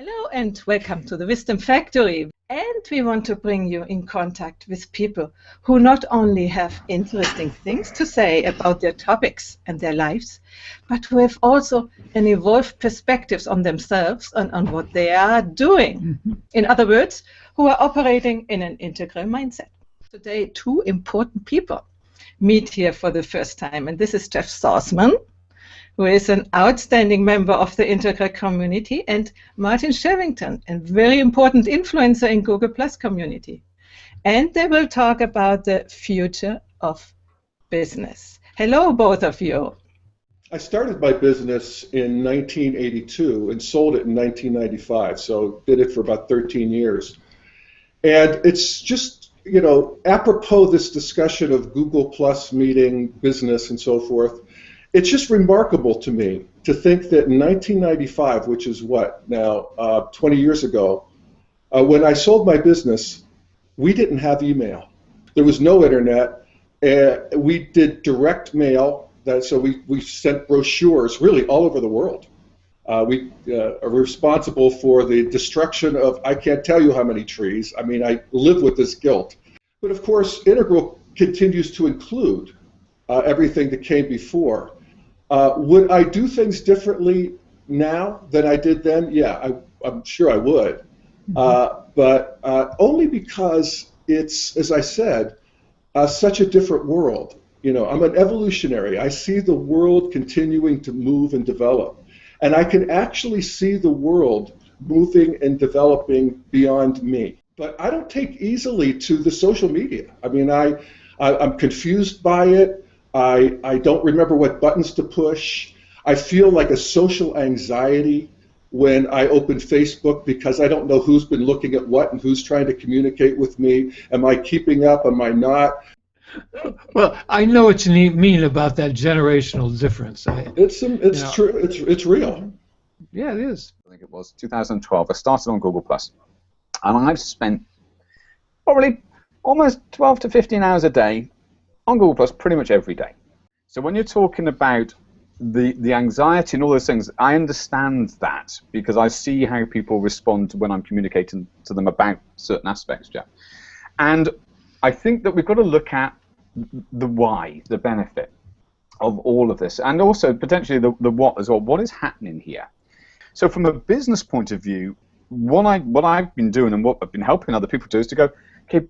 Hello and welcome to the Wisdom Factory. And we want to bring you in contact with people who not only have interesting things to say about their topics and their lives, but who have also an evolved perspectives on themselves and on what they are doing. In other words, who are operating in an integral mindset. Today, two important people meet here for the first time, and this is J.Salzman, who is an outstanding member of the integral community, and Martin Shervington, a very important influencer in Google Plus community. And they will talk about the future of business. Hello, both of you. I started my business in 1982 and sold it in 1995, so did it for about 13 years. And it's just, apropos this discussion of Google Plus meeting business and so forth, it's just remarkable to me to think that in 1995, which is what now, 20 years ago, when I sold my business, we didn't have email. There was no internet. We did direct mail, so we sent brochures really all over the world. We are responsible for the destruction of, I can't tell you how many trees. I mean, I live with this guilt. But of course, Integral continues to include everything that came before. Would I do things differently now than I did then? Yeah, I'm sure I would. But only because it's, as I said, such a different world. I'm an evolutionary. I see the world continuing to move and develop. And I can actually see the world moving and developing beyond me. But I don't take easily to the social media. I mean, I'm confused by it. I don't remember what buttons to push. I feel like a social anxiety when I open Facebook because I don't know who's been looking at what and who's trying to communicate with me. Am I keeping up? Am I not? Well, I know what you mean about that generational difference. It's true. It's real. Yeah, it is. I think it was 2012. I started on Google Plus, and I've spent probably almost 12 to 15 hours a day on Google Plus pretty much every day. So when you're talking about the anxiety and all those things, I understand that because I see how people respond when I'm communicating to them about certain aspects, Jeff. And I think that we've got to look at the why, the benefit of all of this, and also potentially the what as well. What is happening here? So from a business point of view, what I've been doing and what I've been helping other people do is to go, okay,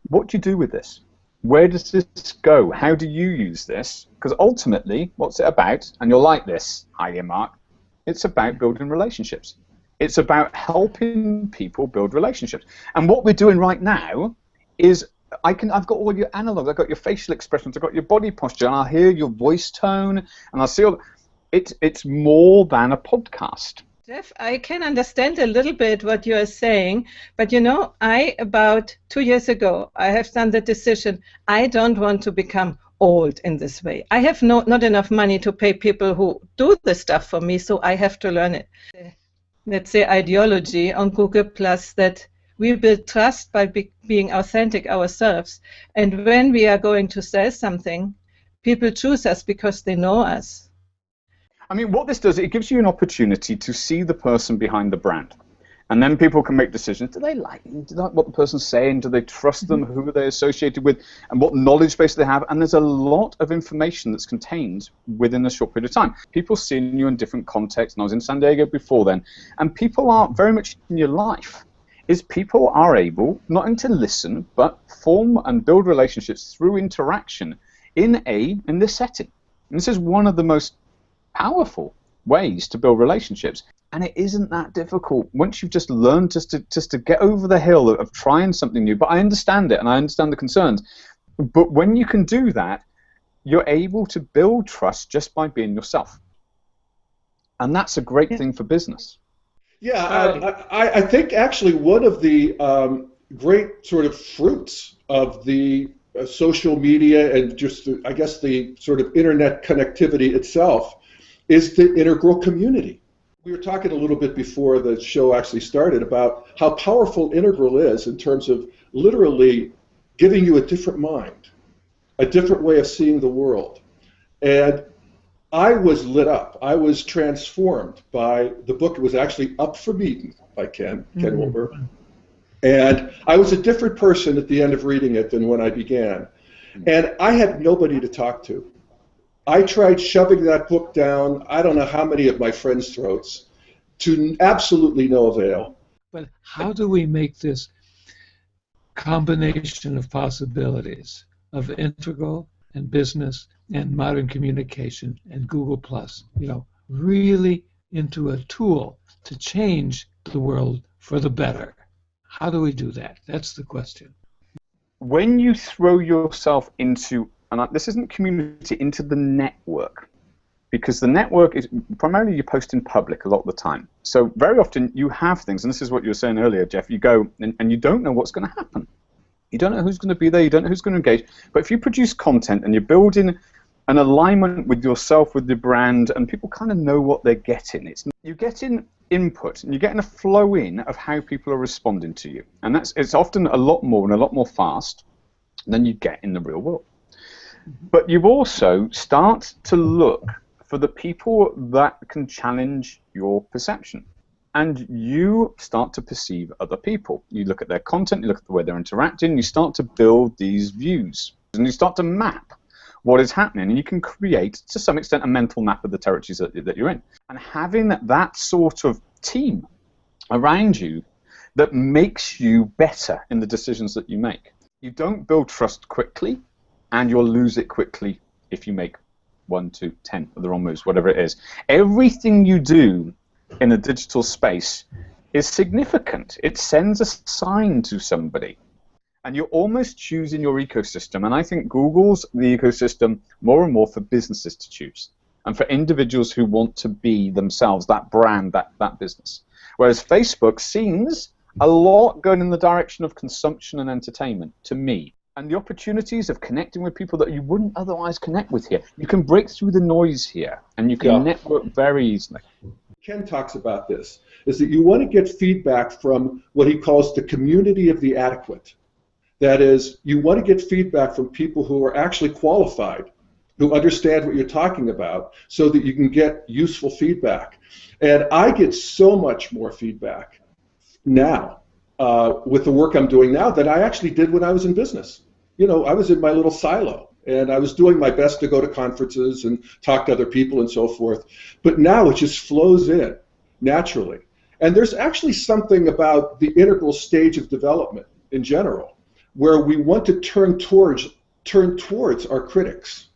what do you do with this? Where does this go? How do you use this? Because ultimately, what's it about? And you'll like this, Heidi and Mark. It's about building relationships. It's about helping people build relationships. And what we're doing right now is I've got all your analogs. I've got your facial expressions. I've got your body posture, and I'll hear your voice tone, and I'll see all. It's more than a podcast. Jeff, I can understand a little bit what you are saying, but about 2 years ago, I have done the decision, I don't want to become old in this way. I have not enough money to pay people who do the stuff for me, so I have to learn it. Let's say ideology on Google Plus that we build trust by being authentic ourselves, and when we are going to sell something, people choose us because they know us. I mean, what this does, it gives you an opportunity to see the person behind the brand. And then people can make decisions. Do they like what the person's saying? Do they trust them? Who are they associated with? And what knowledge base they have? And there's a lot of information that's contained within a short period of time. People seeing you in different contexts. And I was in San Diego before then. And people are very much in your life. People are able not only to listen, but form and build relationships through interaction in this setting. And this is one of the most powerful ways to build relationships, and it isn't that difficult once you've just learned just to get over the hill of trying something new. But I understand it, and I understand the concerns. But when you can do that, you're able to build trust just by being yourself, and that's a great thing for business. Yeah, I think actually one of the great sort of fruits of the social media and just I guess the sort of internet connectivity itself is the integral community. We were talking a little bit before the show actually started about how powerful integral is in terms of literally giving you a different mind, a different way of seeing the world. And I was lit up. I was transformed by the book. It was actually Up from Eden by Ken Wilber. And I was a different person at the end of reading it than when I began. And I had nobody to talk to. I tried shoving that book down, I don't know how many of my friends' throats, to absolutely no avail. But how do we make this combination of possibilities of integral and business and modern communication and Google Plus, really into a tool to change the world for the better? How do we do that? That's the question. When you throw yourself into, and this isn't community, into the network, because the network is primarily you post in public a lot of the time. So very often you have things, and this is what you were saying earlier, Jeff, you go and you don't know what's going to happen. You don't know who's going to be there, you don't know who's going to engage. But if you produce content and you're building an alignment with yourself, with the brand, and people kind of know what they're getting, you're getting input and you're getting a flow in of how people are responding to you. And it's often a lot more and a lot more fast than you get in the real world. But you also start to look for the people that can challenge your perception. And you start to perceive other people. You look at their content, you look at the way they're interacting, you start to build these views. And you start to map what is happening. And you can create, to some extent, a mental map of the territories that you're in. And having that sort of team around you that makes you better in the decisions that you make. You don't build trust quickly, and you'll lose it quickly if you make 1, 2, 10 of the wrong moves, whatever it is. Everything you do in a digital space is significant. It sends a sign to somebody. And you're almost choosing your ecosystem. And I think Google's the ecosystem more and more for businesses to choose and for individuals who want to be themselves, that brand, that business. Whereas Facebook seems a lot going in the direction of consumption and entertainment, to me. And the opportunities of connecting with people that you wouldn't otherwise connect with here. You can break through the noise here, and you can network very easily. Ken talks about this, is that you want to get feedback from what he calls the community of the adequate. That is, you want to get feedback from people who are actually qualified, who understand what you're talking about, so that you can get useful feedback. And I get so much more feedback now with the work I'm doing now than I actually did when I was in business. I was in my little silo, and I was doing my best to go to conferences and talk to other people and so forth. But now it just flows in naturally. And there's actually something about the integral stage of development in general, where we want to turn towards our critics.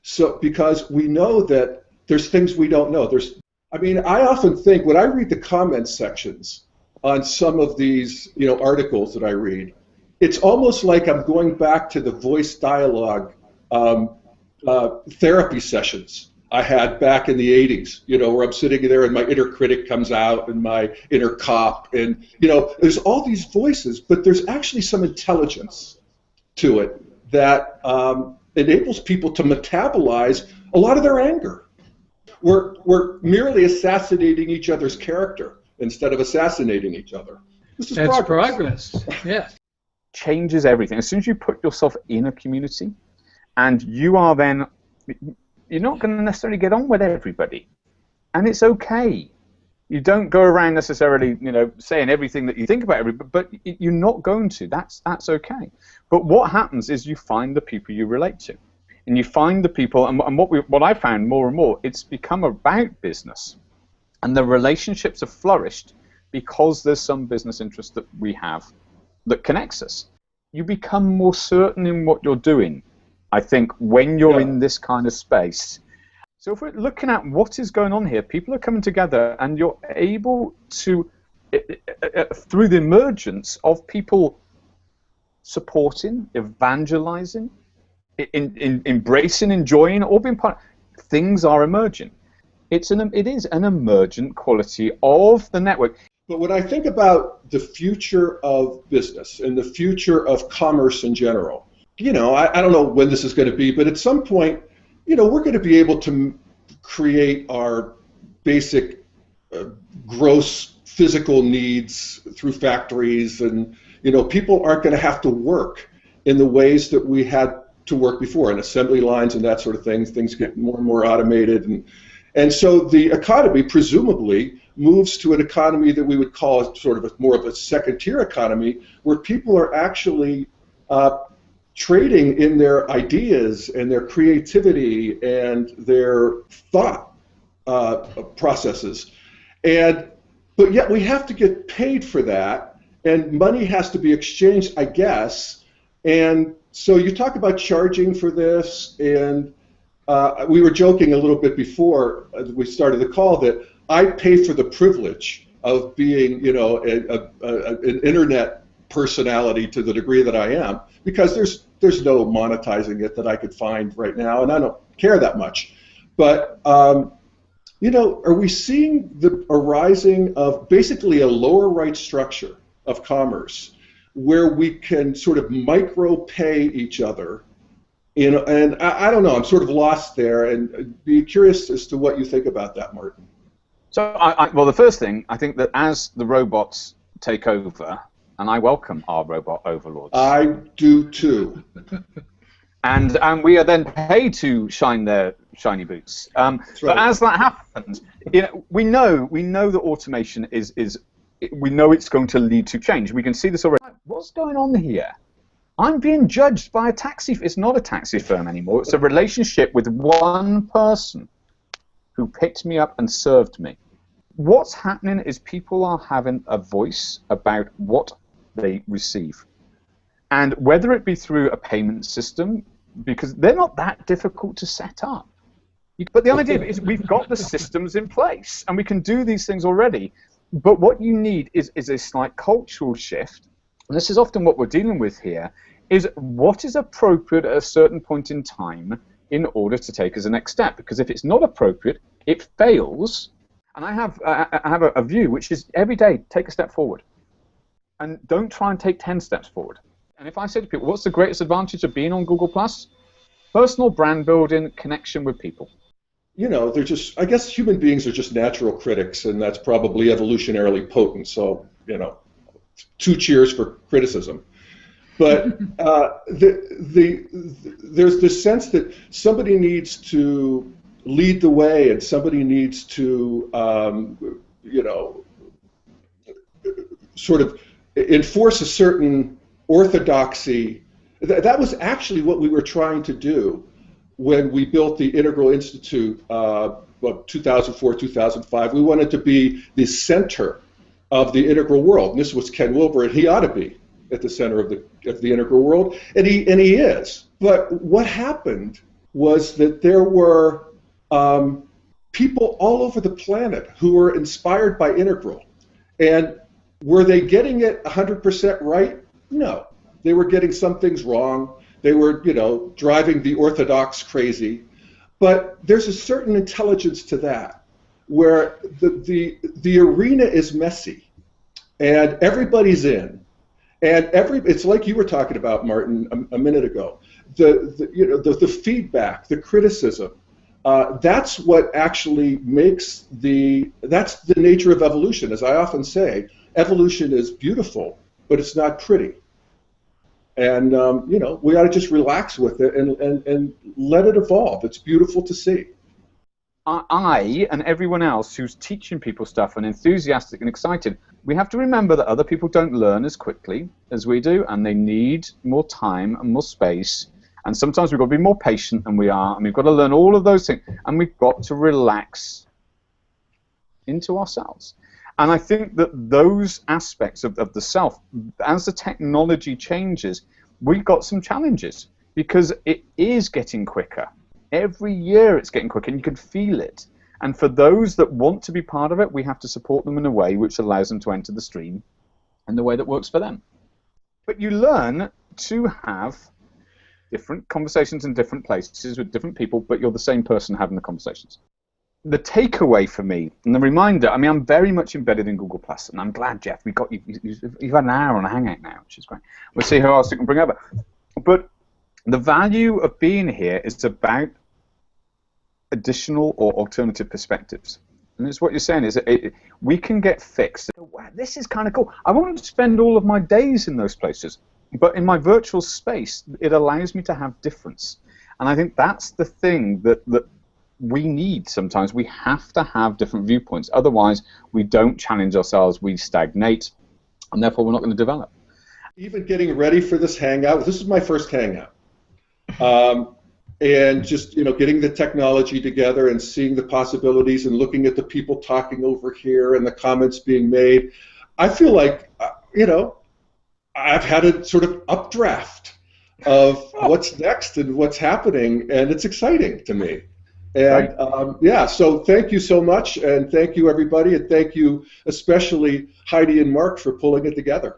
So because we know that there's things we don't know. I often think when I read the comments sections on some of these articles that I read, it's almost like I'm going back to the voice dialogue therapy sessions I had back in the 80s, where I'm sitting there and my inner critic comes out and my inner cop, and there's all these voices, but there's actually some intelligence to it that enables people to metabolize a lot of their anger. We're merely assassinating each other's character instead of assassinating each other. This is progress. Yeah. Changes everything. As soon as you put yourself in a community, and you're not going to necessarily get on with everybody, and it's okay. You don't go around necessarily, saying everything that you think about everybody, but you're not going to. That's okay. But what happens is you find the people you relate to, and you find the people. And what I found more and more, it's become about business, and the relationships have flourished because there's some business interest that we have that connects us. You become more certain in what you're doing, I think, when you're in this kind of space. So if we're looking at what is going on here, people are coming together, and you're able to, through the emergence of people supporting, evangelizing, embracing, enjoying, or being part, things are emerging. It is an emergent quality of the network. But when I think about the future of business and the future of commerce in general, I don't know when this is going to be, but at some point, we're going to be able to create our basic gross physical needs through factories, and people aren't going to have to work in the ways that we had to work before, and assembly lines and that sort of thing. Things get more and more automated, and so the economy presumably moves to an economy that we would call sort of more of a second-tier economy, where people are actually trading in their ideas and their creativity and their thought processes, but yet we have to get paid for that, and money has to be exchanged, I guess. And so you talk about charging for this, and we were joking a little bit before we started the call that I pay for the privilege of being, an internet personality to the degree that I am, because there's no monetizing it that I could find right now, and I don't care that much. But are we seeing the arising of basically a lower right structure of commerce where we can sort of micro pay each other? And I don't know, I'm sort of lost there, and be curious as to what you think about that, Martin. So, well, the first thing, I think that as the robots take over, and I welcome our robot overlords. I do too. And we are then paid to shine their shiny boots. Right. But as that happens, we know that automation we know it's going to lead to change. We can see this already. What's going on here? I'm being judged by a taxi. It's not a taxi firm anymore. It's a relationship with one person who picked me up and served me. What's happening is people are having a voice about what they receive. And whether it be through a payment system, because they're not that difficult to set up. But the idea is we've got the systems in place, and we can do these things already. But what you need is a slight cultural shift, and this is often what we're dealing with here, is what is appropriate at a certain point in time in order to take as a next step. Because if it's not appropriate, it fails. And I have a view, which is every day, take a step forward. And don't try and take 10 steps forward. And if I say to people, what's the greatest advantage of being on Google+? Personal brand building, connection with people. They're just, I guess human beings are just natural critics, and that's probably evolutionarily potent. So, 2 cheers for criticism. But there's this sense that somebody needs to lead the way, and somebody needs to, sort of enforce a certain orthodoxy. That was actually what we were trying to do when we built the Integral Institute, 2004, 2005. We wanted to be the center of the integral world. And this was Ken Wilber, and he ought to be at the center of the integral world, and he is. But what happened was that there were people all over the planet who were inspired by integral. And were they getting it 100% right? No. They were getting some things wrong. They were, driving the orthodox crazy. But there's a certain intelligence to that, where the arena is messy, and everybody's in, and it's like you were talking about, Martin, a minute ago. The feedback, the criticism, that's what actually makes that's the nature of evolution. As I often say, evolution is beautiful, but it's not pretty. And we ought to just relax with it and let it evolve. It's beautiful to see. I and everyone else who's teaching people stuff and enthusiastic and excited, we have to remember that other people don't learn as quickly as we do, and they need more time and more space. And sometimes we've got to be more patient than we are, and we've got to learn all of those things, and we've got to relax into ourselves. And I think that those aspects of the self, as the technology changes, we've got some challenges, because it is getting quicker. Every year it's getting quicker, and you can feel it. And for those that want to be part of it, we have to support them in a way which allows them to enter the stream in the way that works for them. But you learn to have different conversations in different places with different people, but you're the same person having the conversations. The takeaway for me, and the reminder, I'm very much embedded in Google+, and I'm glad, Jeff, you've had an hour on a Hangout now, which is great. We'll see who else we can bring over. But the value of being here is about additional or alternative perspectives. And it's what you're saying is we can get fixed. Wow, this is kind of cool. I want to spend all of my days in those places. But in my virtual space, it allows me to have difference. And I think that's the thing that we need sometimes. We have to have different viewpoints. Otherwise, we don't challenge ourselves, we stagnate, and therefore we're not going to develop. Even getting ready for this hangout, this is my first hangout. And just, getting the technology together and seeing the possibilities and looking at the people talking over here and the comments being made, I feel like, I've had a sort of updraft of what's next and what's happening, and it's exciting to me. And so thank you so much, and thank you everybody, and thank you especially Heidi and Mark for pulling it together.